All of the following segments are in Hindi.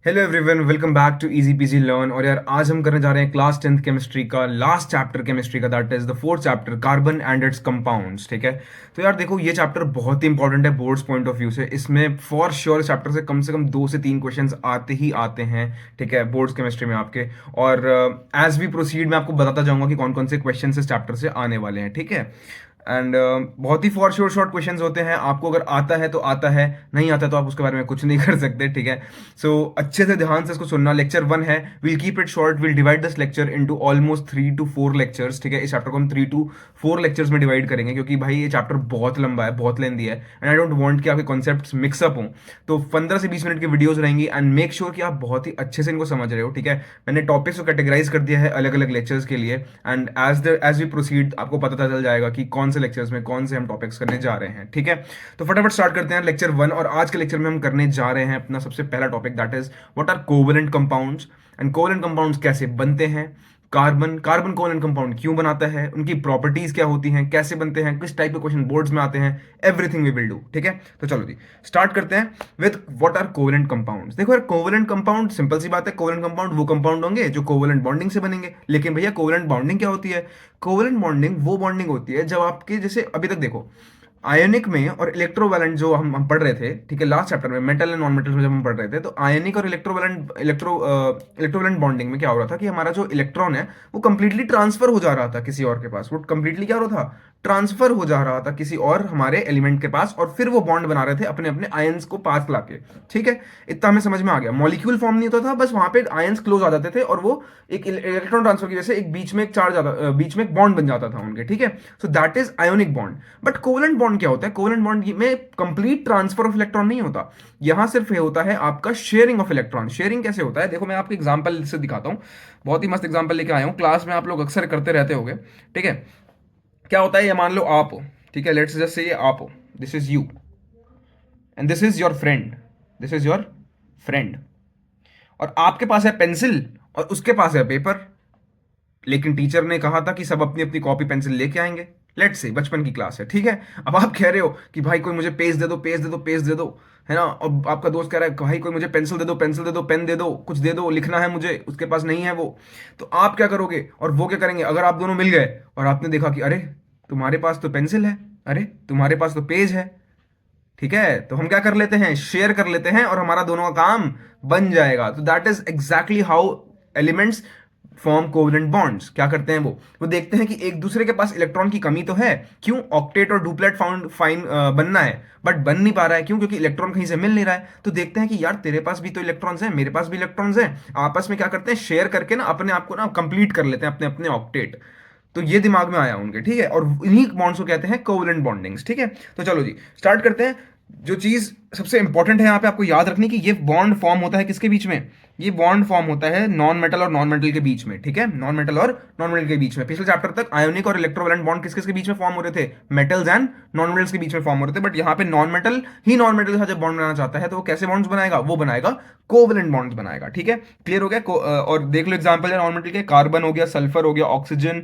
Hello everyone, welcome back to easy PG learn. और यार आज हम करने जा रहे हैं क्लास 10th केमिस्ट्री का लास्ट चैप्टर केमिस्ट्री का, that is the fourth chapter carbon and its compounds. ठीक है, तो यार देखो ये चैप्टर बहुत ही इंपॉर्टेंट है बोर्ड्स पॉइंट ऑफ व्यू से। इसमें फॉर श्योर चैप्टर से कम 2 से 3 क्वेश्चंस आते ही आते हैं। ठीक है, बोर्ड्स केमिस्ट्री में आपके। और एज वी प्रोसीड मैं आपको बताता जाऊंगा कि कौन कौन से क्वेश्चन इस चैप्टर से आने वाले हैं। ठीक है, एंड बहुत ही फॉर श्योर शॉर्ट क्वेश्चंस होते हैं। आपको अगर आता है तो आता है, नहीं आता तो आप उसके बारे में कुछ नहीं कर सकते। ठीक है, सो अच्छे से ध्यान से इसको सुनना। लेक्चर 1 है, will keep it short, will divide this lecture into almost 3 to 4 lectures. ठीक है, इस चैप्टर को हम 3 to 4 लेक्चर्स में डिवाइड करेंगे क्योंकि भाई ये चैप्टर बहुत लंबा है, बहुत लेंदी है, एंड आई डोंट वांट कि आपके कॉन्सेप्ट्स मिक्सअप हों। तो 15 से 20 मिनट की वीडियोस रहेंगी एंड मेक श्योर कि आप बहुत ही अच्छे से इनको समझ रहे हो। ठीक है, मैंने टॉपिक्स को कैटेगराइज कर दिया है अलग अलग लेक्चर्स के लिए, एंड एज वी प्रोसीड आपको पता चल जाएगा कि कौन से लेक्चर्स में कौन से हम टॉपिक्स करने जा रहे हैं। ठीक है, तो फटाफट स्टार्ट करते हैं लेक्चर 1। और आज के लेक्चर में हम करने जा रहे हैं अपना सबसे पहला topic, that is what are covalent compounds and covalent compounds कैसे बनते हैं, कार्बन कार्बन कोवेलेंट कंपाउंड क्यों बनाता है, उनकी प्रॉपर्टीज क्या होती हैं, कैसे बनते हैं, किस टाइप के क्वेश्चन बोर्ड्स में आते हैं, एवरीथिंग वी विल डू। ठीक है, तो चलो जी स्टार्ट करते हैं with what are covalent compounds. देखो यार, कोवेलेंट कंपाउंड सिंपल सी बात है, कोवेलेंट कंपाउंड वो कंपाउंड होंगे जो कोवेलेंट बॉन्डिंग से बनेंगे। लेकिन भैया कोवेलेंट बॉन्डिंग क्या होती है? कोवेलेंट बॉन्डिंग वो बॉन्डिंग होती है जब आपके, जैसे अभी तक देखो आयनिक में और इलेक्ट्रोवैलेंट जो हम पढ़ रहे थे, ठीक है, लास्ट चैप्टर में मेटल एंड नॉन मेटल में जब हम पढ़ रहे थे, तो आयनिक और इलेक्ट्रोवैलेंट बॉन्डिंग में क्या हो रहा था कि हमारा जो इलेक्ट्रॉन है वो कंप्लीटली ट्रांसफर हो जा रहा था किसी और के पास। वो कंप्लीटली क्या हो रहा था? ट्रांसफर हो जा रहा था किसी और हमारे एलिमेंट के पास, और फिर वो बॉन्ड बना रहे थे अपने अपने आयंस को पास लाके। ठीक है, इतना हमें समझ में आ गया। मॉलिक्यूल फॉर्म नहीं होता था, बस वहां पे आयंस क्लोज आ जाते थे और वो एक इलेक्ट्रॉन ट्रांसफर की वजह से एक बीच में एक चार्ज आता, बीच में एक बॉन्ड बन जाता था उनके। ठीक है, so that is ionic bond. But covalent bond क्या होता है? कोवेलेंट बॉन्ड में कंप्लीट ट्रांसफर ऑफ इलेक्ट्रॉन नहीं होता, यहां सिर्फ ये होता है आपका शेयरिंग ऑफ इलेक्ट्रॉन। शेयरिंग कैसे होता है देखो, मैं आपको एग्जांपल से दिखाता हूं। बहुत ही मस्त एग्जांपल लेके आया हूं, क्लास में आप लोग अक्सर करते रहते होगे। ठीक है, क्या होता है, ये मान लो आप हो, ठीक है, लेट्स जस्ट से ये आप हो, this is you and this is your friend, this is your friend, और आपके पास है पेंसिल और उसके पास है पेपर। लेकिन टीचर ने कहा था कि सब अपनी अपनी कॉपी पेंसिल लेके आएंगे। लेट्स से बचपन की क्लास है, ठीक है। अब आप कह रहे हो कि भाई कोई मुझे पेज दे दो, पेज दे दो, पेज दे दो, है ना। और आपका दोस्त कह रहा है भाई कोई मुझे पेंसिल दे दो, पेंसिल दे दो, पेन दे दो, कुछ दे दो, लिखना है मुझे, उसके पास नहीं है वो। तो आप क्या करोगे और वो क्या करेंगे? अगर आप दोनों मिल गए और आपने देखा कि अरे तुम्हारे पास तो पेंसिल है, अरे तुम्हारे पास तो पेज है, ठीक है, तो हम क्या कर लेते हैं? शेयर कर लेते हैं और हमारा दोनों का काम बन जाएगा। तो that is exactly how elements form covalent bonds. क्या करते हैं वो देखते हैं कि एक दूसरे के पास इलेक्ट्रॉन की कमी तो है, क्यों ऑक्टेट और डुप्लेट फाउंड फाइन बनना है, बट बन नहीं पा रहा है, क्यों? क्योंकि इलेक्ट्रॉन कहीं से मिल नहीं रहा है। तो देखते हैं कि यार तेरे पास भी तो इलेक्ट्रॉन्स हैं, मेरे पास भी इलेक्ट्रॉन्स हैं, आपस में क्या करते हैं? शेयर करके ना अपने आप को ना कंप्लीट कर लेते हैं, अपने अपने ऑक्टेट। तो ये दिमाग में आया उनके, ठीक है, और इन्हीं बॉन्ड्स को कहते हैं कोवेलेंट बॉन्डिंग्स। ठीक है, तो चलो जी स्टार्ट करते हैं। जो चीज सबसे इंपॉर्टेंट है यहाँ पे आपको याद रखनी कि ये बॉन्ड फॉर्म होता है किसके बीच में? ये बॉन्ड फॉर्म होता है नॉन मेटल और नॉन मेटल के बीच में। ठीक है, नॉन मेटल और नॉन मेटल के बीच में। पिछले चैप्टर तक आयोनिक और इलेक्ट्रोवैलेंट बॉन्ड किस किस के बीच में फॉर्म हो रहे थे? मेटल्स एंड नॉन मेटल्स के बीच में फॉर्म हो रहे थे। बट यहाँ पे नॉन मेटल ही नॉन मेटल के साथ जब बॉन्ड बनाना चाहता है तो वो कैसे बॉन्ड्स बनाएगा? वो बनाएगा कोवेलेंट बॉन्ड्स बनाएगा। ठीक है, क्लियर हो गया? और देख लो एग्जाम्पल है नॉन मेटल के, कार्बन हो गया, सल्फर हो गया, oxygen,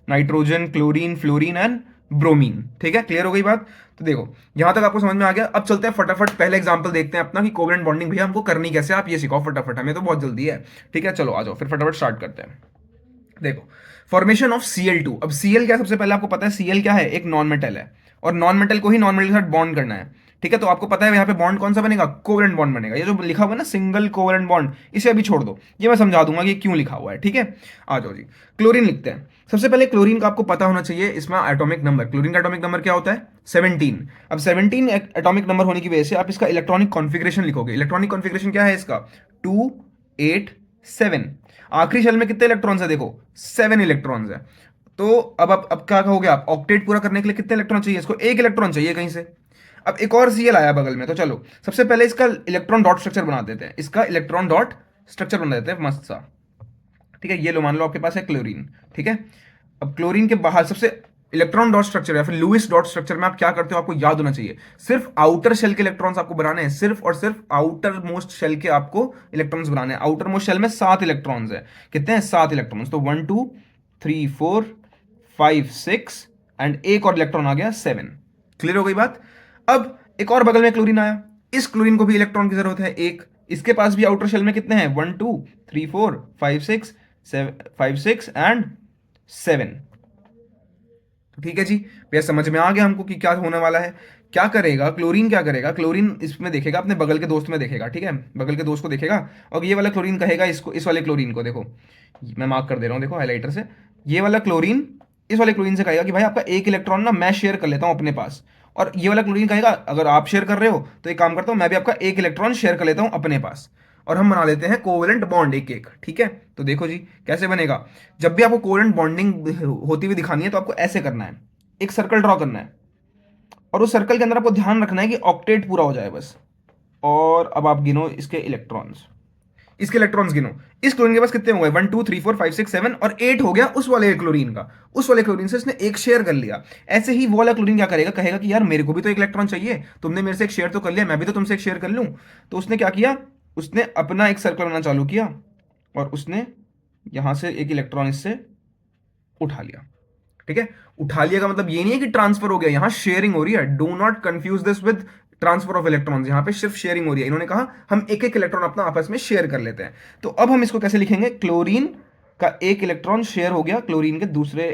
nitrogen, chlorine, fluorine and bromine. ठीक है, क्लियर हो गई बात? तो देखो यहां तक आपको समझ में आ गया। अब चलते हैं फटाफट पहले एग्जांपल देखते हैं अपना कि कोवेलेंट बॉन्डिंग भैया हमको करनी कैसे, आप ये सिखाओ फटाफट, हमें तो बहुत जल्दी है। ठीक है, चलो आ जाओ फिर फटाफट स्टार्ट करते हैं। देखो फॉर्मेशन ऑफ Cl2। अब Cl क्या, सबसे पहले आपको पता है Cl क्या है? एक नॉन मेटल है, और नॉन मेटल को ही नॉन मेटल के साथ बॉन्ड करना है। ठीक है, तो आपको पता है यहाँ पे बॉन्ड कौन सा बनेगा? कोवेलेंट बॉन्ड बनेगा। ये जो लिखा हुआ है ना सिंगल कोवेलेंट बॉन्ड, इसे अभी छोड़ दो, ये मैं समझा दूंगा कि क्यों लिखा हुआ है। ठीक है, आ जाओ जी क्लोरीन लिखते हैं। सबसे पहले क्लोरीन का आपको पता होना चाहिए इसमें एटॉमिक नंबर। क्लोरीन का एटॉमिक नंबर क्या होता है? 17। अब 17 एटॉमिक नंबर होने की वजह से आप इसका इलेक्ट्रॉनिक कॉन्फ़िगरेशन लिखोगे। इलेक्ट्रॉनिक कॉन्फ़िगरेशन क्या है इसका? 2 8 7। आखिरी शेल में कितने इलेक्ट्रॉन्स है? देखो 7 इलेक्ट्रॉन्स है। तो अब क्या कहोगे आप? ऑक्टेट पूरा करने के लिए कितने इलेक्ट्रॉन चाहिए? इसको एक इलेक्ट्रॉन चाहिए कहीं से। अब एक और Cl आया बगल में, तो चलो सबसे पहले इसका इलेक्ट्रॉन डॉट स्ट्रक्चर बना देते हैं। इसका इलेक्ट्रॉन डॉट स्ट्रक्चर बना देते हैं मस्त सा। ठीक है, ये लो मान लो आपके पास है क्लोरीन। ठीक है, अब क्लोरीन के बाहर सबसे इलेक्ट्रॉन डॉट स्ट्रक्चर या फिर लुईस डॉट स्ट्रक्चर में आप क्या करते हो? आपको याद होना चाहिए, सिर्फ आउटर शेल के इलेक्ट्रॉन्स आपको बनाने हैं, सिर्फ और सिर्फ आउटर मोस्ट शेल के आपको इलेक्ट्रॉन्स बनाने हैं। आउटर मोस्ट शेल में 7 इलेक्ट्रॉन्स है। कितने हैं? 7 इलेक्ट्रॉन्स। तो 1 2 3 4 5 6 एंड एक और इलेक्ट्रॉन आ गया 7। क्लियर हो गई बात? अब एक और बगल में क्लोरीन आया, इस क्लोरीन को भी इलेक्ट्रॉन की जरूरत है एक। इसके पास भी आउटर शेल में कितने हैं, 1 2 3 4 5 6 5 6 एंड 7। ठीक है जी, भैया समझ में आ गया हमको कि क्या होने वाला है। क्या करेगा क्लोरीन, क्या करेगा क्लोरीन, इसमें देखेगा अपने बगल के दोस्त में देखेगा, ठीक है, बगल के दोस्त को देखेगा और ये वाला क्लोरीन कहेगा इसको, इस वाले क्लोरीन को, देखो मैं मार्क कर दे रहा हूँ देखो हाईलाइटर से, ये वाला क्लोरीन इस वाले क्लोरीन से कहेगा कि भाई आपका एक इलेक्ट्रॉन ना मैं शेयर कर लेता हूँ अपने पास, और ये वाला क्लोरीन कहेगा अगर आप शेयर कर रहे हो तो एक काम करता हूँ मैं भी आपका एक इलेक्ट्रॉन शेयर कर लेता हूँ अपने पास, और हम बना लेते हैं कोवेलेंट बॉन्ड एक एक। ठीक है, तो देखो जी कैसे बनेगा। जब भी आपको कोवेलेंट बॉन्डिंग होती हुई दिखानी है तो आपको ऐसे करना है, एक सर्कल ड्रॉ करना है और उस सर्कल के अंदर आपको ध्यान रखना है कि ऑक्टेट पूरा हो जाए बस। और अब आप गिनो इसके इलेक्ट्रॉन्स, इसके इलेक्ट्रॉन्स गिनो। इस क्लोरीन के पास कितने हो गए, 1 2 3 4 5 6 7 और 8 हो गया उस वाले क्लोरीन का, उस वाले क्लोरीन से इसने एक शेयर कर लिया। ऐसे ही वो वाला क्लोरीन क्या करेगा, कहेगा कि यार मेरे को भी तो एक इलेक्ट्रॉन चाहिए, तुमने मेरे से एक शेयर तो कर लिया, मैं भी तो तुमसे एक शेयर कर लूं। तो उसने क्या किया, उसने अपना एक सर्कल बनाना चालू किया और उसने यहां से एक इलेक्ट्रॉन इससे उठा लिया। ठीक है, उठा लिया का मतलब ये नहीं है कि ट्रांसफर हो गया, यहां शेयरिंग हो रही है। Do not confuse this with transfer of electrons, यहां पे सिर्फ शेयरिंग हो रही है। इन्होंने कहा हम एक एक इलेक्ट्रॉन अपना आपस में शेयर कर लेते हैं। तो अब हम इसको कैसे लिखेंगे, क्लोरीन का एक इलेक्ट्रॉन शेयर हो गया क्लोरीन के दूसरे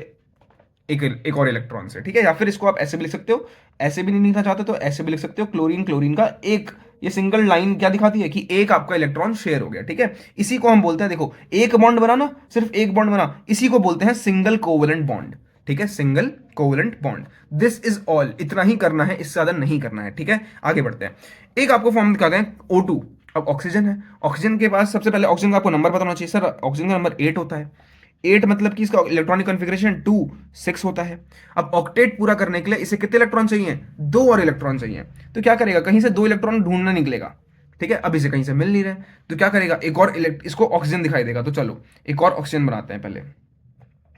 एक और इलेक्ट्रॉन से। ठीक है, या फिर इसको आप ऐसे भी लिख सकते हो, ऐसे भी नहीं लिखना चाहते तो ऐसे भी लिख सकते हो, क्लोरीन क्लोरीन का एक, ये सिंगल लाइन क्या दिखाती है कि एक आपका इलेक्ट्रॉन शेयर हो गया। ठीक है, इसी को हम बोलते हैं, देखो एक बॉन्ड बना ना, सिर्फ एक बॉन्ड बना, इसी को बोलते हैं सिंगल कोवेलेंट बॉन्ड। ठीक है, single covalent bond, this is all, इतना ही करना है, इससे ज्यादा नहीं करना है। ठीक है, आगे बढ़ते हैं। एक आपको फॉर्म दिखाते हैं O2। अब ऑक्सीजन है, ऑक्सीजन के पास सबसे पहले ऑक्सीजन का आपको नंबर पता होना चाहिए। सर ऑक्सीजन का नंबर 8 होता है, 8 मतलब कि इसका इलेक्ट्रॉनिक कॉन्फ़िगरेशन 2 6 होता है। अब ऑक्टेट पूरा करने के लिए इसे कितने इलेक्ट्रॉन चाहिए, 2 और इलेक्ट्रॉन चाहिए। तो क्या करेगा, कहीं से 2 इलेक्ट्रॉन ढूंढना निकलेगा। ठीक है, अब इसे कहीं से मिल नहीं रहे तो क्या करेगा, एक और इसको ऑक्सीजन दिखाई देगा। तो चलो एक और ऑक्सीजन बनाते हैं पहले।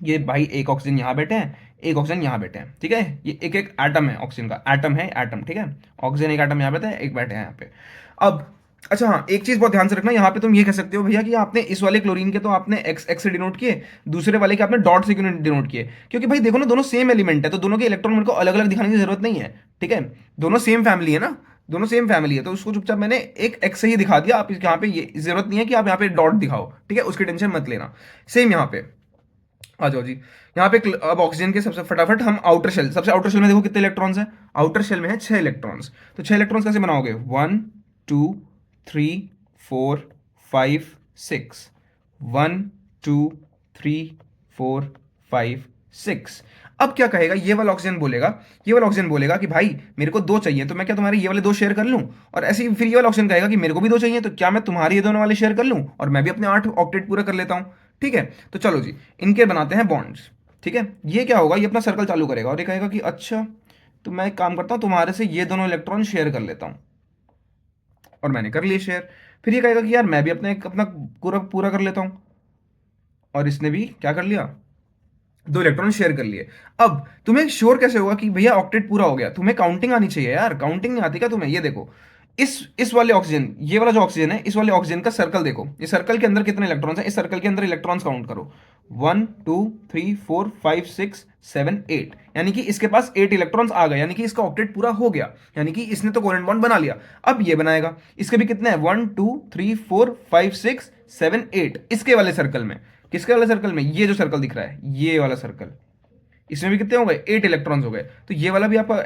ये भाई एक ऑक्सीजन यहाँ बैठे हैं, एक ऑक्सीजन यहाँ बैठे हैं। ठीक है, ये एक एक एटम है, ऑक्सीजन का एटम है, एटम। ठीक है, ऑक्सीजन एक एटम यहाँ बैठे हैं, एक बैठे हैं यहाँ पे। अब अच्छा हाँ, एक चीज बहुत ध्यान से रखना, यहाँ पे तुम ये कह सकते हो भैया कि आपने इस वाले क्लोरीन के तो आपने एक्स एक्स से डिनोट किए, दूसरे वाले के आपने डॉट से क्यों डिनोट किए, क्योंकि भाई देखो ना दोनों सेम एलिमेंट है तो दोनों के इलेक्ट्रॉन मेरे को अलग अलग दिखाने की जरूरत नहीं है। ठीक है, दोनों सेम फैमिली है ना, दोनों सेम फैमिली है, तो उसको चुपचाप मैंने एक एक्स से ही दिखा दिया। आप यहाँ पे ये जरूरत नहीं है कि आप यहाँ पे डॉट दिखाओ। ठीक है, उसकी टेंशन मत लेना। सेम यहाँ पे आ जाओ जी, यहाँ पे अब ऑक्सीजन के सबसे फटाफट हम आउटर शेल, सबसे आउटर शेल में देखो कितने इलेक्ट्रॉन्स हैं, आउटर शेल में है 6 इलेक्ट्रॉन्स। तो 6 इलेक्ट्रॉन्स कैसे बनाओगे, 1 2 3 4 5 6, 1 2 3 4 5 6। अब क्या कहेगा, ये वाला ऑक्सीजन बोलेगा, ये वाला ऑक्सीजन बोलेगा कि भाई मेरे को 2 चाहिए, तो मैं क्या तुम्हारे ये वाले 2 शेयर कर लूं। और ऐसे ही फिर ये वाला ऑक्सीजन कहेगा कि मेरे को भी 2 चाहिए, तो क्या मैं तुम्हारे ये दोनों वाले शेयर कर लूं और मैं भी अपने 8 ऑक्टेट पूरा कर लेता हूं। ठीक है, तो चलो जी इनके बनाते हैं बॉन्ड्स। ठीक है, ये क्या होगा, ये अपना सर्कल चालू करेगा और ये कहेगा कि अच्छा तो मैं एक काम करता हूँ तुम्हारे से ये दोनों इलेक्ट्रॉन शेयर कर लेता हूँ, और मैंने कर लिए शेयर। फिर ये कहेगा कि यार मैं भी अपना पूरा पूरा कर लेता हूँ, और इसने भी क्या कर लिया, 2 इलेक्ट्रॉन शेयर कर लिए। अब तुम्हें श्योर कैसे होगा कि भैया ऑक्टेट पूरा हो गया, तुम्हें काउंटिंग आनी चाहिए यार, काउंटिंग नहीं आती क्या तुम्हें। ये देखो इस वाले ऑक्सीजन, ये वाला जो ऑक्सीजन है, इस वाले ऑक्सीजन का सर्कल देखो, इस सर्कल के अंदर कितने इलेक्ट्रॉन्स हैं, इस सर्कल के अंदर इलेक्ट्रॉन्स काउंट करो, 1 2 3 4 5 6 7 8, यानी कि इसके पास 8 इलेक्ट्रॉन्स आ गए, यानी कि इसका ऑक्टेट पूरा हो गया, यानी कि इसने तो कोवेलेंट बॉन्ड बना लिया। अब ये बनाएगा, इसके भी कितने हैं, 1 2 3 4 5 6 7 8, इसके वाले सर्कल में, किसके वाले सर्कल में, ये जो सर्कल दिख रहा है ये वाला सर्कल, इसमें भी कितने हो गए, 8 इलेक्ट्रॉन्स हो गए। तो ये वाला भी आपका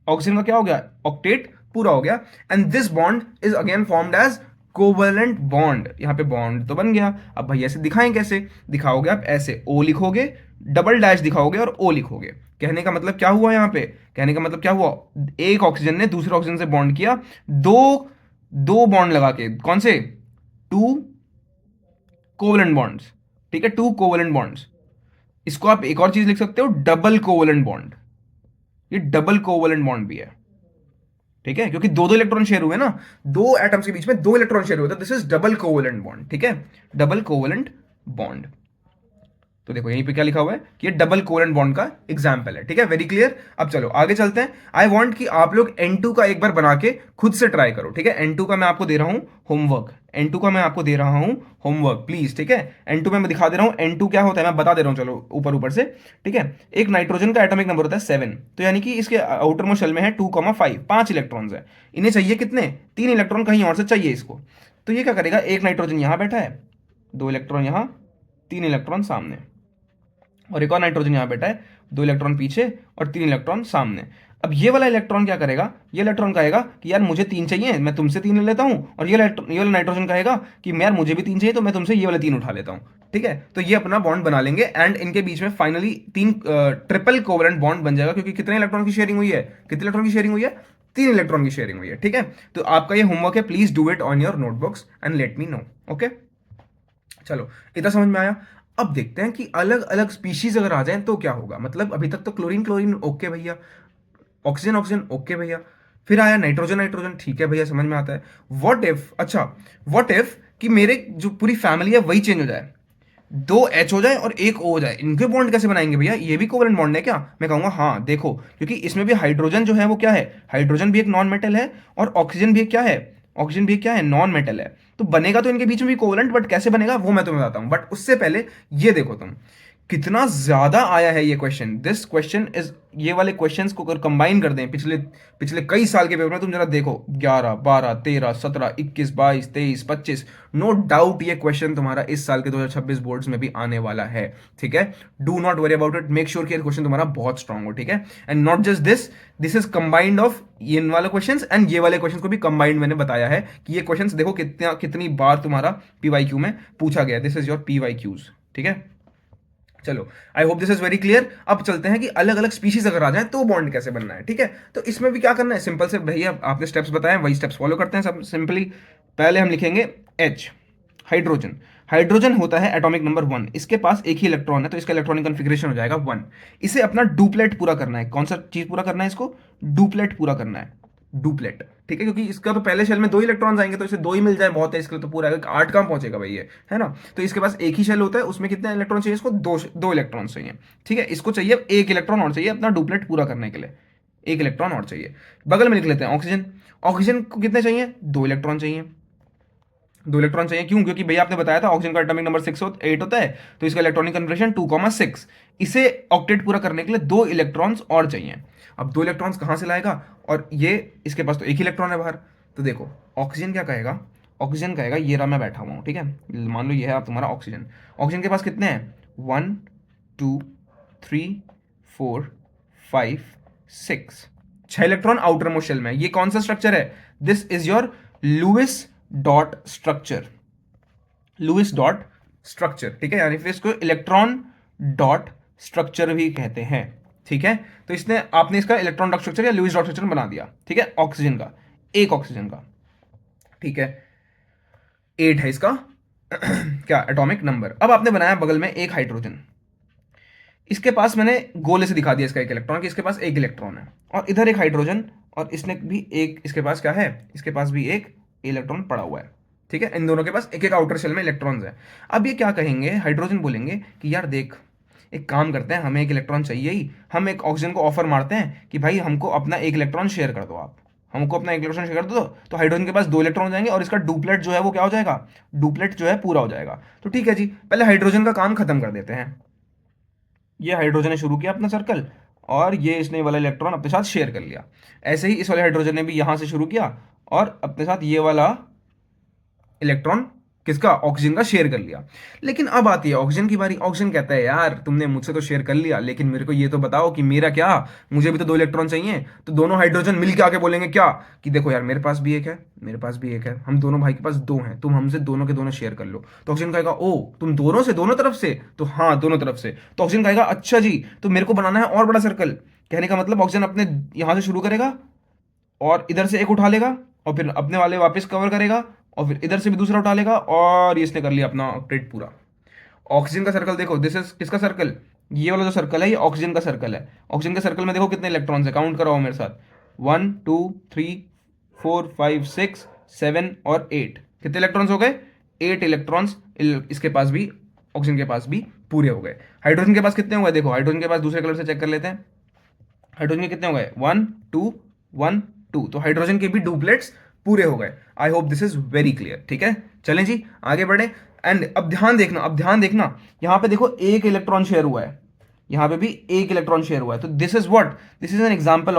ऑक्सीजन का क्या हो गया, ऑक्टेट पूरा हो गया। And this bond is again formed as covalent bond. यहां पे बॉन्ड तो बन गया, अब भैया ऐसे दिखाएं कैसे, दिखाओगे आप ऐसे, ओ लिखोगे, डबल डैश दिखाओगे और ओ लिखोगे। कहने का मतलब क्या हुआ, यहां पे कहने का मतलब क्या हुआ, एक ऑक्सीजन ने दूसरे ऑक्सीजन से बॉन्ड किया, दो दो बॉन्ड लगा के, कौन से, 2 कोवेलेंट बॉन्ड्स। ठीक है, 2 कोवेलेंट बॉन्ड्स। इसको आप एक और चीज लिख सकते हो, डबल कोवेलेंट बॉन्ड, ये डबल कोवेलेंट बॉन्ड भी है। ठीक है, क्योंकि दो दो इलेक्ट्रॉन शेयर हुए ना, 2 एटम्स के बीच में 2 इलेक्ट्रॉन शेयर हुए, तो this is double covalent bond. ठीक है, डबल कोवेलेंट बॉन्ड। तो देखो यहीं पे क्या लिखा हुआ है कि ये डबल कोवेलेंट बॉन्ड का एग्जाम्पल है, ठीक है, वेरी क्लियर। अब चलो आगे चलते हैं। आई वांट कि आप लोग N2 का एक बार बना के खुद से ट्राई करो, ठीक है। N2 का मैं आपको दे रहा हूं होमवर्क, N2 का मैं आपको दे रहा हूं होमवर्क प्लीज, ठीक है। N2 में मैं दिखा दे रहा हूं N2 क्या होता है, मैं बता दे रहा हूं, चलो ऊपर ऊपर से, ठीक है। एक नाइट्रोजन का एटॉमिक नंबर होता है 7, तो यानी कि इसके आउटर मोस्ट शेल में है 2,5, 5 इलेक्ट्रॉन्स है। इन्हें चाहिए कितने, 3 इलेक्ट्रॉन कहीं और से चाहिए इसको। तो ये क्या करेगा, एक नाइट्रोजन यहां बैठा है, 2 इलेक्ट्रॉन यहां, 3 इलेक्ट्रॉन सामने, और एक और नाइट्रोजन यहाँ बैठा है, 2 इलेक्ट्रॉन पीछे और 3 इलेक्ट्रॉन सामने। अब ये वाला इलेक्ट्रॉन क्या करेगा, ये इलेक्ट्रॉन कहेगा कि यार मुझे 3 चाहिए, मैं तुमसे 3 ले लेता हूँ, और ये वाला नाइट्रोजन कहेगा कि यार मुझे भी 3 चाहिए, तो मैं तुमसे ये वाले 3 उठा लेता हूँ, ठीक है। तो ये अपना बॉन्ड बना लेंगे एंड इनके बीच में फाइनली 3 ट्रिपल कोवलेंट बॉन्ड बन जाएगा, क्योंकि कितने इलेक्ट्रॉन की शेयरिंग हुई है, कितने इलेक्ट्रॉन की शेयरिंग हुई है, 3 इलेक्ट्रॉन की शेयरिंग हुई है, ठीक है। तो आपका ये होमवर्क है, please do it on your notebooks and let me know, okay. चलो इतना समझ में आया। अब देखते हैं कि अलग अलग स्पीशीज अगर आ जाएं तो क्या होगा। मतलब अभी तक तो क्लोरीन क्लोरीन ओके भैया, ऑक्सीजन ऑक्सीजन ओके भैया, फिर आया नाइट्रोजन नाइट्रोजन, ठीक है भैया समझ में आता है। व्हाट इफ, अच्छा व्हाट इफ कि मेरे जो पूरी फैमिली है वही चेंज हो जाए, 2 H हो जाए और 1 O हो जाए, इनके बॉन्ड कैसे बनाएंगे भैया, ये भी कोवलेंट बॉन्ड है क्या। मैं कहूंगा हाँ देखो, क्योंकि इसमें भी हाइड्रोजन जो है वो क्या है, हाइड्रोजन भी एक नॉन मेटल है, और ऑक्सीजन भी एक क्या है, ऑक्सीजन भी एक क्या है, नॉन मेटल है। तो बनेगा तो इनके बीच में भी कोवलेंट, बट कैसे बनेगा वो मैं तुम्हें बताता हूं। बट उससे पहले ये देखो तुम, कितना ज्यादा आया है ये क्वेश्चन, दिस क्वेश्चन इज, ये वाले क्वेश्चंस को अगर कंबाइन कर दें पिछले पिछले कई साल के पेपर में, तुम जरा देखो 11 12 13 17 21 22 23 25, नो डाउट ये क्वेश्चन तुम्हारा इस साल के 2026 बोर्ड्स में भी आने वाला है, ठीक है। Do not worry about it, make sure कि ये क्वेश्चन तुम्हारा बहुत स्ट्रांग हो, ठीक है। And not just this, this is combined of इन वाले क्वेश्चन एंड ये वाले क्वेश्चन को भी कंबाइंड मैंने बताया है कि ये क्वेश्चन देखो कितना कितनी बार तुम्हारा पीवाईक्यू में पूछा गया, दिस इज योर पीवाईक्यूज, ठीक है। चलो आई hope this is very clear. अब चलते हैं कि अलग अलग स्पीशीज अगर आ जाए तो बॉन्ड कैसे बनना है, ठीक है। तो इसमें भी क्या करना है, सिंपल से भैया आपने स्टेप्स बताए वही स्टेप्स फॉलो करते हैं सब सिंपली। पहले हम लिखेंगे H, हाइड्रोजन। हाइड्रोजन होता है एटॉमिक नंबर 1, इसके पास एक ही इलेक्ट्रॉन है, तो इसका इलेक्ट्रॉनिक कन्फिग्रेशन हो जाएगा 1। इसे अपना डुप्लेट पूरा करना है, कौन सा चीज पूरा करना है, इसको डुप्लेट पूरा करना है, डुप्लेट, ठीक है। क्योंकि इसका तो पहले शेल में 2 इलेक्ट्रॉन्स आएंगे, तो इसे 2 ही मिल जाए बहुत है, इसके लिए तो पूरा 8 कहाँ पहुंचेगा भाई ये, है ना। तो इसके पास एक ही शेल होता है, उसमें कितने इलेक्ट्रॉन चाहिए, इसको 2 इलेक्ट्रॉन चाहिए, ठीक है। इसको चाहिए 1 इलेक्ट्रॉन और चाहिए अपना डुप्लेट पूरा करने के लिए, 1 इलेक्ट्रॉन और चाहिए। बगल में लिख लेते हैं ऑक्सीजन। ऑक्सीजन को कितने चाहिए, 2 इलेक्ट्रॉन चाहिए, 2 इलेक्ट्रॉन चाहिए, क्यों, क्योंकि भैया आपने बताया था ऑक्सीजन का एटॉमिक नंबर 8 होता है, तो इसका इलेक्ट्रॉनिक कन्फर्मेशन 2,6। इसे ऑक्टेट पूरा करने के लिए 2 इलेक्ट्रॉन्स और चाहिए। अब 2 इलेक्ट्रॉन्स कहां से लाएगा, और ये इसके पास तो एक ही इलेक्ट्रॉन है बाहर। तो देखो ऑक्सीजन क्या कहेगा, ऑक्सीजन कहेगा ये रहा मैं बैठा हुआ हूं, ठीक है। मान लो ये है आप तुम्हारा ऑक्सीजन। ऑक्सीजन के पास कितने हैं, 1 2 3 4 5 6, 6 इलेक्ट्रॉन आउटर मोस्ट शेल में। ये कौन सा स्ट्रक्चर है, this is your Louis dot structure, Louis dot structure, ठीक है। यानी फिर इसको इलेक्ट्रॉन डॉट स्ट्रक्चर भी कहते हैं, ठीक है। तो इसने आपने इसका इलेक्ट्रॉन डॉट स्ट्रक्चर या लुइस डॉट स्ट्रक्चर बना दिया, ठीक है, ऑक्सीजन का, एक ऑक्सीजन का, ठीक है। 8 है इसका क्या एटॉमिक नंबर। अब आपने बनाया बगल में एक हाइड्रोजन, इसके पास मैंने गोले से दिखा दिया इसका एक इलेक्ट्रॉन, कि इसके पास एक इलेक्ट्रॉन है, और इधर एक हाइड्रोजन, और इसने भी एक, इसके पास क्या है, इसके पास भी एक इलेक्ट्रॉन पड़ा हुआ है, ठीक है। इन दोनों के पास एक एक आउटर शेल में इलेक्ट्रॉन्स है। अब ये क्या कहेंगे, हाइड्रोजन बोलेंगे कि यार देख, एक काम करते हैं, हमें एक इलेक्ट्रॉन चाहिए ही, हम एक ऑक्सीजन को ऑफर मारते हैं कि भाई हमको अपना एक इलेक्ट्रॉन शेयर कर दो, आप हमको अपना एक इलेक्ट्रॉन शेयर कर दो। तो हाइड्रोजन के पास 2 इलेक्ट्रॉन हो जाएंगे, और इसका डुप्लेट जो है वो क्या हो जाएगा, डुप्लेट जो है पूरा हो जाएगा। तो ठीक है जी, पहले हाइड्रोजन का काम खत्म कर देते हैं। ये हाइड्रोजन ने शुरू किया अपना सर्कल, और ये इसने वाला इलेक्ट्रॉन अपने साथ शेयर कर लिया। ऐसे ही इस वाले हाइड्रोजन ने भी यहां से शुरू किया, और अपने साथ ये वाला इलेक्ट्रॉन किसका, ऑक्सीजन का शेयर कर लिया। लेकिन अब आती है ऑक्सीजन की बारी। ऑक्सीजन कहता है यार तुमने मुझसे तो शेयर कर लिया, लेकिन मेरे को ये तो बताओ कि मेरा क्या, मुझे भी तो 2 इलेक्ट्रॉन चाहिए। तो दोनों हाइड्रोजन मिलकर आके बोलेंगे क्या, कि देखो यार मेरे पास भी एक है, मेरे पास भी एक है, हम दोनों भाई के पास 2 हैं, तुम हमसे दोनों के दोनों शेयर कर लो। तो ऑक्सीजन कहेगा ओ तुम दोनों से, दोनों तरफ से, तो हाँ दोनों तरफ से। तो ऑक्सीजन कहेगा अच्छा जी, तो मेरे को बनाना है और बड़ा सर्कल। कहने का मतलब ऑक्सीजन अपने यहां से शुरू करेगा, और इधर से एक उठा लेगा, और फिर अपने वाले वापस कवर करेगा, और फिर इधर से भी दूसरा उठा लेगा, और ये इसने कर लिया अपना ऑक्टेट पूरा। ऑक्सीजन का सर्कल देखो, दिस इज किसका सर्कल, ये वाला जो सर्कल है ये ऑक्सीजन का सर्कल है। ऑक्सीजन के सर्कल में देखो कितने इलेक्ट्रॉन्स है, काउंट कराओ मेरे साथ, 1 2 3 4 5 6 7 और 8, कितने इलेक्ट्रॉन्स हो गए, 8 इलेक्ट्रॉन्स इसके पास भी, ऑक्सीजन के पास भी पूरे हो गए। हाइड्रोजन के पास कितने हो गए, देखो हाइड्रोजन के पास दूसरे कलर से चेक कर लेते हैं। हाइड्रोजन के कितने हो गए, 1 2 1 2, तो हाइड्रोजन के भी डुप्लेट्स पूरे हो गए। आई hope this is very clear. ठीक है, चलें जी आगे बढ़े। एंड अब ध्यान देखना, अब ध्यान देखना, यहां पे देखो एक इलेक्ट्रॉन शेयर हुआ है, यहां पे भी एक इलेक्ट्रॉन शेयर हुआ है, तो this is what, this is an example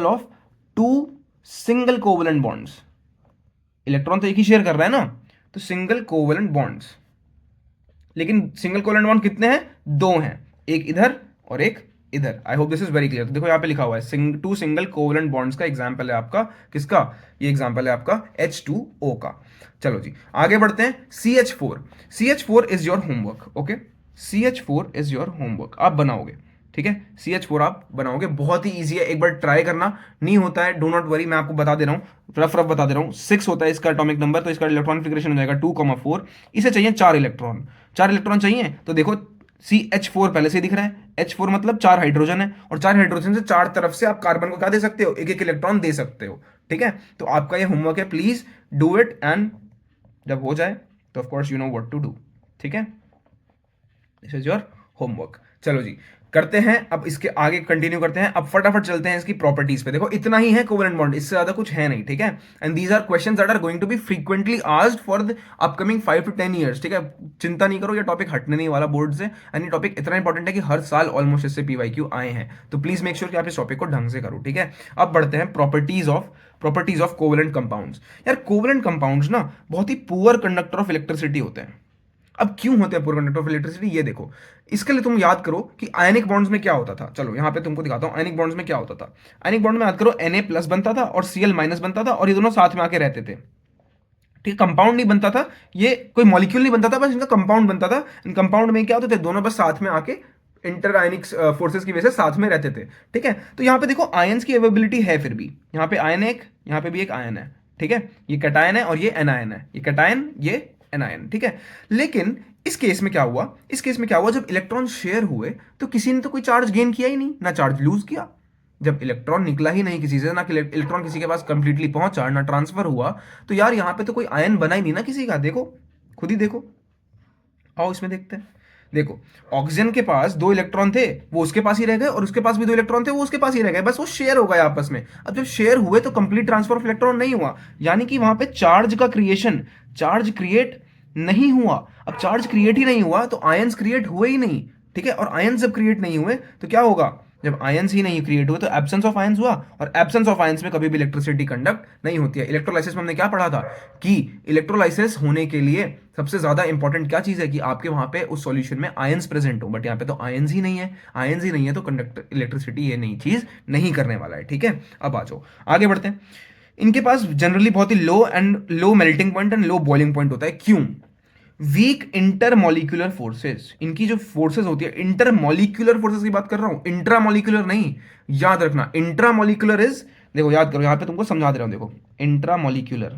of two single covalent bonds. Electron तो एक ही शेयर कर रहा है ना, तो सिंगल कोवलेंट बॉन्ड्स। लेकिन सिंगल कोवलेंट बॉन्ड कितने हैं, दो हैं, एक इधर और एक इधर। I hope this is very clear. तो देखो यहाँ पे लिखा हुआ है टू सिंगल कोवलेंट बॉन्ड्स का एग्जांपल है आपका किसका, ये एग्जांपल है आपका H2O का। चलो जी आगे बढ़ते हैं। CH4 is your homework. Okay, CH4 is your homework, आप बनाओगे। ठीक है, CH4 आप बनाओगे, बहुत ही ईजी है, एक बार ट्राई करना। नहीं होता है डो नॉट वरी, मैं आपको बता दे रहा हूँ, रफ रफ बता दे रहा हूँ। 6 होता है इसका एटॉमिक नंबर, तो इसका इलेक्ट्रॉन कॉन्फ़िगरेशन हो जाएगा 2,4। इसे चाहिए 4 इलेक्ट्रॉन, 4 इलेक्ट्रॉन चाहिए, तो देखो CH4 पहले से दिख रहा है, H4 मतलब 4 हाइड्रोजन है, और 4 हाइड्रोजन से 4 तरफ से आप कार्बन को क्या दे सकते हो, एक एक इलेक्ट्रॉन दे सकते हो। ठीक है, तो आपका ये होमवर्क है, प्लीज डू इट, एंड जब हो जाए तो of course you know what to do. ठीक है, दिस इज योर होमवर्क। चलो जी करते हैं, अब इसके आगे कंटिन्यू करते हैं। अब फटाफट चलते हैं इसकी प्रॉपर्टीज पे। देखो इतना ही है कोवेलेंट बॉन्ड, इससे ज्यादा कुछ है नहीं। ठीक है, and these are questions that are going to be frequently asked for the upcoming 5 to 10 years. ठीक है, चिंता नहीं करो, ये टॉपिक हटने नहीं वाला बोर्ड से, एंड ये टॉपिक इतना इंपॉर्टेंट है कि हर साल ऑलमोस्ट इससे PYQ आए हैं, तो प्लीज मेक श्योर कि आप इस टॉपिक को ढंग से करो। ठीक है, अब बढ़ते हैं प्रॉपर्टीज ऑफ कोवेलेंट कंपाउंड्स। यार कोवेलेंट कंपाउंड्स ना बहुत ही पुअर कंडक्टर ऑफ इलेक्ट्रिसिटी होते हैं। अब क्यों होते हैं पुअर कंडक्टर ऑफ इलेक्ट्रिसिटी, ये देखो, इसके लिए तुम याद करो कि आयनिक बॉन्ड्स में क्या होता था। चलो यहाँ पे तुमको दिखाता हूँ आयनिक बॉन्ड्स में क्या होता था। आयनिक बॉन्ड में याद करो Na+ बनता था और Cl- बनता था, और ये दोनों साथ में आके रहते थे। ठीक है, कंपाउंड नहीं बनता था, ये कोई मॉलिक्यूल नहीं बनता था, बस इनका कंपाउंड बनता था। इन कंपाउंड में क्या होते थे, दोनों बस साथ में आके इंटर आयनिक फोर्सेस की वजह से साथ में रहते थे। ठीक है, तो यहाँ पे देखो आयंस की अवेबिलिटी है, फिर भी यहाँ पे आयन एक, यहाँ पे भी एक आयन है। ठीक है, ये कैटायन है और ये एनायन है, ये कैटायन ये एनायन। ठीक है, लेकिन इस केस में क्या हुआ, इस केस में क्या हुआ, जब इलेक्ट्रॉन शेयर हुए तो किसी ने तो कोई चार्ज गेन किया ही नहीं, ना चार्ज लूज किया। जब इलेक्ट्रॉन निकला ही नहीं किसी से, ना कि इलेक्ट्रॉन किसी के पास कंप्लीटली पहुंचा, ना ट्रांसफर हुआ, तो यार यहाँ पे तो कोई आयन बना ही नहीं ना किसी का। देखो खुद ही देखो, आओ इसमें देखते हैं। देखो ऑक्सीजन के पास 2 इलेक्ट्रॉन थे, वो उसके पास ही रह गए, और उसके पास भी 2 इलेक्ट्रॉन थे, वो उसके पास ही रह गए, बस वो शेयर हो गए आपस में। अब जब शेयर हुए तो कंप्लीट ट्रांसफर ऑफ इलेक्ट्रॉन नहीं हुआ, यानी कि वहां पे चार्ज का क्रिएशन, चार्ज क्रिएट नहीं हुआ। अब चार्ज क्रिएट ही नहीं हुआ तो आयंस क्रिएट हुए ही नहीं। ठीक है, और आयंस जब क्रिएट नहीं हुए तो क्या होगा, जब आयंस ही नहीं क्रिएट हुए तो एब्सेंस ऑफ आयंस हुआ, और एब्सेंस ऑफ आयंस में कभी भी इलेक्ट्रिसिटी कंडक्ट नहीं होती है। इलेक्ट्रोलाइसिस में हमने क्या पढ़ा था कि इलेक्ट्रोलाइसिस होने के लिए सबसे ज्यादा इंपॉर्टेंट क्या चीज है कि आपके वहां पे उस सॉल्यूशन में आयंस प्रेजेंट हो, बट यहाँ पे तो आयंस ही नहीं है, आयंस ही नहीं है, तो कंडक्टर इलेक्ट्रिसिटी ये नई चीज नहीं करने वाला है। ठीक है, अब आ जाओ आगे बढ़ते हैं। इनके पास जनरली बहुत ही low melting point and low boiling point होता है। क्यों, वीक इंटरमोलिकुलर फोर्सेस, इनकी जो फोर्सेस होती है, इंटरमोलिकुलर फोर्सेस की बात कर रहा हूं, इंट्रामोलिकुलर नहीं, याद रखना। इंट्रामोलिकुलर इज, देखो याद करो, यहां पे तुमको समझा दे रहा हूं, देखो इंट्रामोलिकुलर,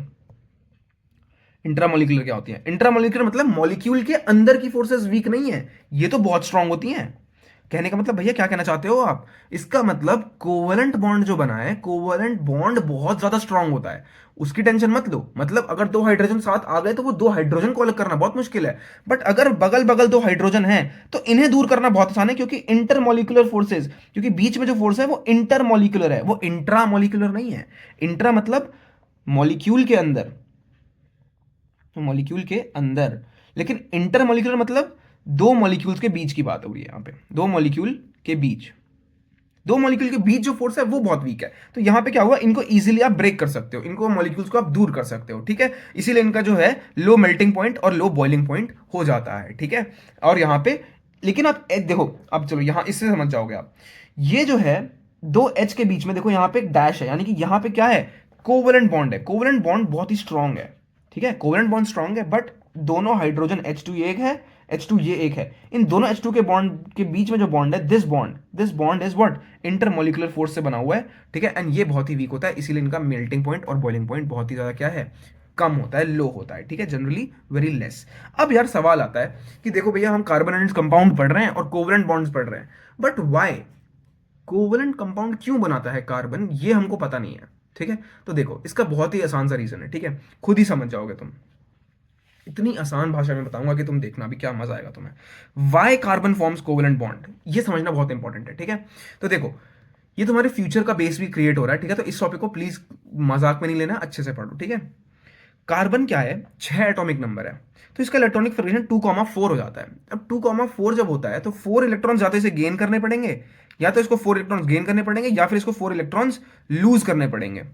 इंट्रामोलिकुलर क्या होती है, इंट्रामोलिकुलर मतलब मॉलिक्यूल के अंदर की फोर्सेस वीक नहीं है, ये तो बहुत स्ट्रांग होती हैं। कहने का मतलब भैया क्या कहना चाहते हो आप, इसका मतलब कोवलेंट बॉन्ड जो बना है, कोवलेंट बॉन्ड बहुत ज्यादा स्ट्रांग होता है, उसकी टेंशन मत लो। मतलब अगर 2 हाइड्रोजन साथ आ गए तो वो 2 हाइड्रोजन को अलग करना बहुत मुश्किल है, बट अगर बगल बगल 2 हाइड्रोजन हैं तो इन्हें दूर करना बहुत आसान है, क्योंकि इंटरमोलिकुलर फोर्सेज, क्योंकि बीच में जो फोर्स है वो इंटरमोलिकुलर है, वो इंट्रामोलिकुलर नहीं है। इंट्रा मतलब मॉलिक्यूल के अंदर, तो मॉलिक्यूल के अंदर, लेकिन इंटरमॉलिक्यूलर मतलब 2 मॉलिक्यूल्स के बीच की बात हो रही है यहाँ पे, 2 मॉलिक्यूल के बीच, 2 मॉलिक्यूल के बीच जो फोर्स है वो बहुत वीक है। तो यहाँ पे क्या हुआ, इनको इजीली आप ब्रेक कर सकते हो, इनको मॉलिक्यूल्स को आप दूर कर सकते हो। ठीक है, इसीलिए इनका जो है लो मेल्टिंग पॉइंट और लो बॉइलिंग पॉइंट हो जाता है। ठीक है, और यहाँ पे लेकिन आप देखो, अब चलो यहाँ इससे समझ जाओगे आप, ये जो है 2 H के बीच में देखो यहाँ पे एक डैश है, यानी कि यहाँ पे क्या है, कोवलेंट बॉन्ड है। कोवलेंट बॉन्ड बहुत ही स्ट्रांग है। ठीक है, कोवलेंट बॉन्ड स्ट्रांग है, बट दोनों हाइड्रोजन H2 ये एक है, H2 ये एक है, इन दोनों H2 के बॉन्ड के बीच में जो बॉन्ड है, this bond is what, intermolecular force से बना हुआ है। ठीक है, एंड ये बहुत ही वीक होता है, इसीलिए इनका मेल्टिंग पॉइंट और बॉइलिंग पॉइंट बहुत ही ज्यादा क्या है, कम होता है, लो होता है। ठीक है, जनरली वेरी लेस। अब यार सवाल आता है कि देखो भैया हम कार्बोनेटेड कंपाउंड पढ़ रहे हैं और कोवलेंट बॉन्ड्स पढ़ रहे हैं, बट वाई कोवलेंट कंपाउंड क्यों बनाता है कार्बन, ये हमको पता नहीं है। ठीक है, तो देखो इसका बहुत ही आसान सा रीजन है, ठीक है, खुद ही समझ जाओगे तुम। इतनी आसान भाषा में बताऊंगा कि तुम देखना भी क्या मजा आएगा तुम्हें। Why carbon forms covalent bond, ये समझना बहुत इंपॉर्टेंट है, ठीक है। तो देखो, ये तुम्हारे फ्यूचर का बेस भी क्रिएट हो रहा है, ठीक है। तो इस टॉपिक को प्लीज मजाक में नहीं लेना, अच्छे से पढ़ो, ठीक है। कार्बन क्या है, 6 एटॉमिक नंबर है, तो इसका इलेक्ट्रॉनिक फिक्रेशन 2,4 हो जाता है। अब 2,4 जब होता है तो 4 इलेक्ट्रॉन्स या तो इसे गेन करने पड़ेंगे, या तो इसको 4 इलेक्ट्रॉन्स गेन करने पड़ेंगे, या फिर इसको 4 इलेक्ट्रॉन्स लूज करने पड़ेंगे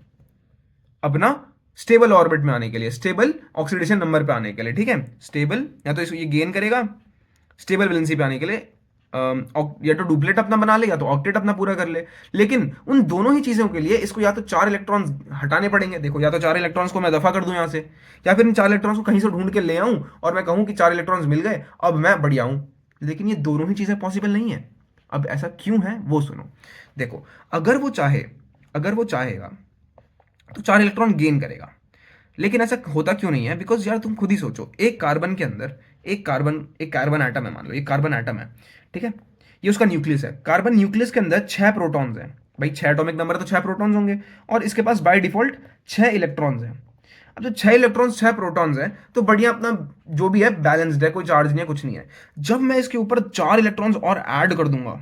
अपना स्टेबल ऑर्बिट में आने के लिए, स्टेबल ऑक्सीडेशन नंबर पे आने के लिए, ठीक है। स्टेबल, या तो इसको ये गेन करेगा स्टेबल वैलेंसी पे आने के लिए, या तो डुप्लेट अपना बना ले या तो ऑक्टेट अपना पूरा कर ले। लेकिन उन दोनों ही चीजों के लिए इसको या तो 4 इलेक्ट्रॉन्स हटाने पड़ेंगे, देखो, या तो 4 इलेक्ट्रॉन्स को मैं दफा कर दूं यहां से, या फिर इन 4 इलेक्ट्रॉन्स को कहीं से ढूंढ के ले आऊं और मैं कहूं कि 4 इलेक्ट्रॉन्स मिल गए, अब मैं बढ़िया हूं। लेकिन ये दोनों ही चीजें पॉसिबल नहीं है। अब ऐसा क्यों है वो सुनो। देखो, अगर वो चाहे, अगर वो चाहेगा तो 4 इलेक्ट्रॉन गेन करेगा, लेकिन ऐसा होता क्यों नहीं है? बिकॉज यार तुम खुद ही सोचो, एक कार्बन के अंदर, एक कार्बन एटम है, मान लो एक कार्बन एटम है, ठीक है। ये उसका न्यूक्लियस है। कार्बन न्यूक्लियस के अंदर 6 प्रोटॉन्स हैं, भाई 6 एटॉमिक नंबर है तो 6 प्रोटॉन्स होंगे, और इसके पास बाय डिफॉल्ट 6 इलेक्ट्रॉन्स हैं। अब जो 6 इलेक्ट्रॉन्स 6 प्रोटॉन्स हैं तो बढ़िया अपना जो भी है बैलेंस्ड है, कोई चार्ज नहीं है, कुछ नहीं है। जब मैं इसके ऊपर 4 इलेक्ट्रॉन्स और ऐड कर दूंगा,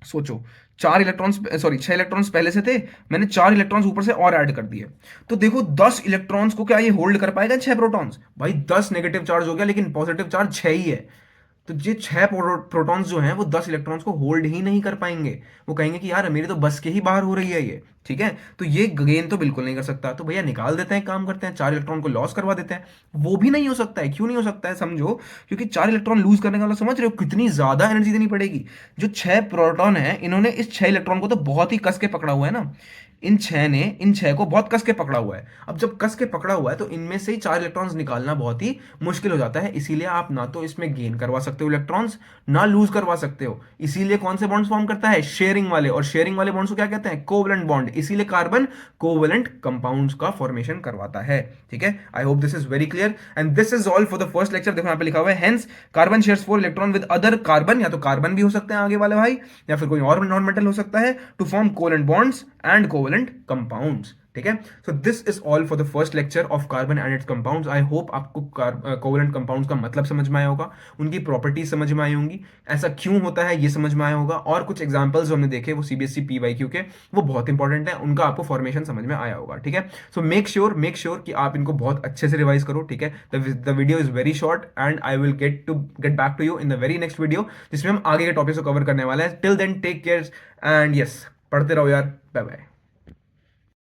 सोचो, 4 इलेक्ट्रॉन्स, सॉरी 6 इलेक्ट्रॉन्स पहले से थे, मैंने 4 इलेक्ट्रॉन्स ऊपर से और ऐड कर दिए, तो देखो 10 इलेक्ट्रॉन्स को क्या ये होल्ड कर पाएगा? 6 प्रोटॉन्स, भाई 10 नेगेटिव चार्ज हो गया, लेकिन पॉजिटिव चार्ज 6 ही है। तो ये 6 प्रोटॉन्स जो हैं वो 10 इलेक्ट्रॉन्स को होल्ड ही नहीं कर पाएंगे। वो कहेंगे कि यार मेरी तो बस के ही बाहर हो रही है ये, ठीक है। तो ये गेन तो बिल्कुल नहीं कर सकता, तो भैया निकाल देते हैं, काम करते हैं, 4 इलेक्ट्रॉन को लॉस करवा देते हैं। वो भी नहीं हो सकता है, क्यों नहीं हो सकता है समझो, क्योंकि 4 इलेक्ट्रॉन लूज करने का मतलब समझ रहे हो कितनी ज्यादा एनर्जी देनी पड़ेगी। जो 6 प्रोटॉन है, इन्होंने इस 6 इलेक्ट्रॉन को तो बहुत ही कस के पकड़ा हुआ है ना, इन 6 को बहुत कस के पकड़ा हुआ है। अब जब कस के पकड़ा हुआ है तो इनमें से ही 4 इलेक्ट्रॉन्स निकालना बहुत ही मुश्किल हो जाता है। इसीलिए आप ना तो इसमें गेन करवा सकते हो इलेक्ट्रॉन्स, ना लूज करवा सकते हो। इसीलिए कौन से बॉन्ड्स फॉर्म करता है? शेयरिंग वाले, और शेयरिंग वाले बॉन्ड्स को क्या कहते हैं? Covalent bond. इसीलिए कार्बन कोवलेंट कंपाउंड्स का फॉर्मेशन करवाता है, ठीक है। आई hope this is very clear and this is all for the first lecture. देखो यहाँ पे लिखा हुआ है, hence carbon shares 4 electron with other carbon, या तो कार्बन भी हो सकते हैं आगे वाले भाई, या फिर कोई और नॉन मेटल हो सकता है, to form covalent bonds and covalent compounds, ठीक है। So this is all for the first lecture of carbon and its compounds. I hope आपको कोवलेंट कंपाउंड्स का मतलब समझ में आया होगा, उनकी प्रॉपर्टीज समझ में आई होंगी, ऐसा क्यों होता है ये समझ में आया होगा, और कुछ एग्जांपल्स जो हमने देखे वो सीबीएसई पीवाईक्यू के, वो बहुत इंपॉर्टेंट है, उनका आपको फॉर्मेशन समझ में आया होगा, ठीक है। सो मेक श्योर कि आप इनको बहुत अच्छे से रिवाइज करो, ठीक है। The video is very short and I will get back to you in the very next video, जिसमें हम आगे के टॉपिक्स को कवर करने वाले हैं। Till then take care and yes, पढ़ते रहो यार, बाय बाय।